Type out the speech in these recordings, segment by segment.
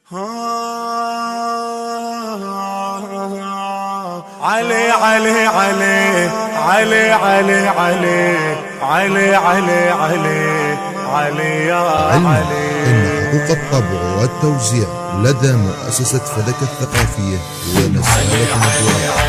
علي علي علي علي علي علي علي علي علي علي يا علي. إن حقوق الطبع والتوزيع لدى مؤسسة فلك الثقافية ومسألة الدعاء.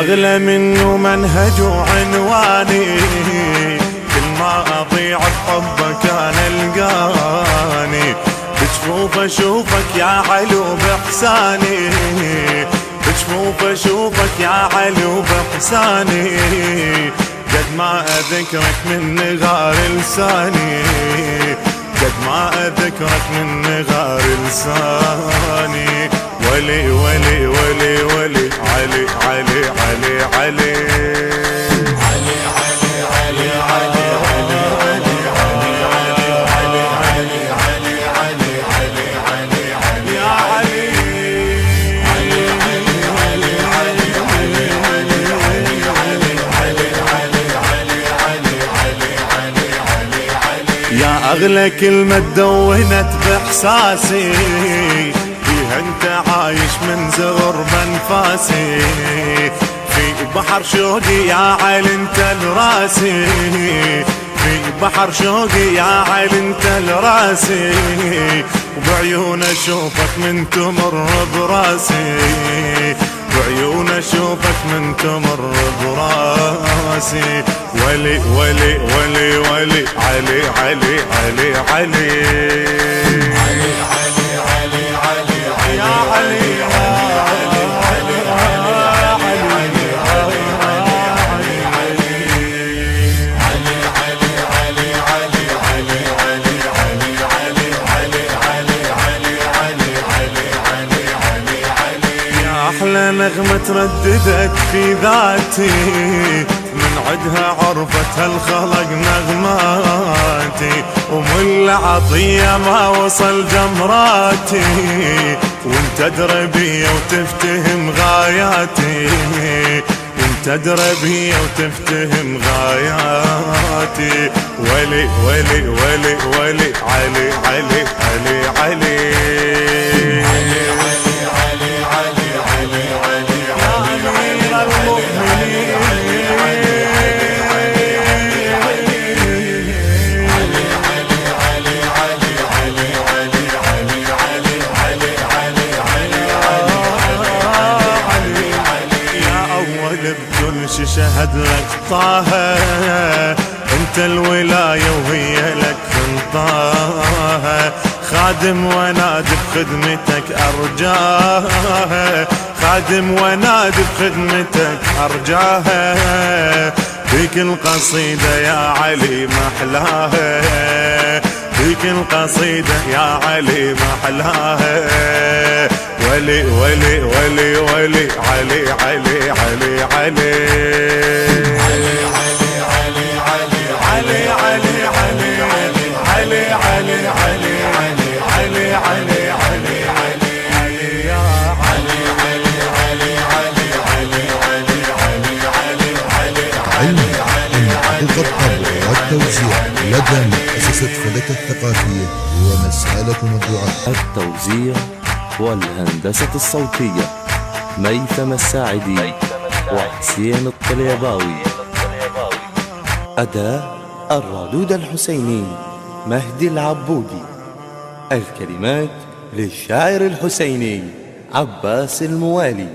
أغلى منه منهج وعنواني، كل ما أضيع بحبك أنا ألقاني، بجفوف أشوفك يا علو بإحساني، بجفوف أشوفك يا علو بإحساني، قد ما أذكرك من نغار لساني، قد ما أذكرك من نغار لساني. ولي ولي ولي ولي علي علي علي علي علي علي علي يا أغلى كلمة دونت بإحساسي، انت عايش من زغر بانفاسي، في بحر شوقي يا علي انت لراسي، في بحر شوقي يا علي انت لراسي، وبعيون اشوفك من تمر براسي، بعيون اشوفك من تمر براسي. ولي ولي ولي ولي علي علي علي علي أحلى نغمة ترددت في ذاتي، من عدها عرفتها الخلق نغماتي، ومن العطية ما وصل جمراتي، وانت دربية وتفتهم غاياتي، وانت دربية وتفتهم غاياتي. ولي ولي ولي ولي علي علي علي علي شهد لك طه، انت الولاية وهي لك خلطاها، خادم ونادي بخدمتك ارجاها، خادم ونادي بخدمتك ارجاها، فيك القصيدة يا علي محلاها، فيك القصيدة يا علي محلاها. ولي ولي ولي ولي علي علي علي علي علي علي علي علي علي علي علي علي علي علي يا علي علي علي علي علي علي علم إن حقوق الطبع والتوزيع لدى مؤسسة فلك الثقافية ومسألة الدعاء. التوزيع والهندسة الصوتية ميثم الساعدي وحسين الطليباوي. أداء الرادود الحسيني مهدي العبودي. الكلمات للشاعر الحسيني عباس الموالي.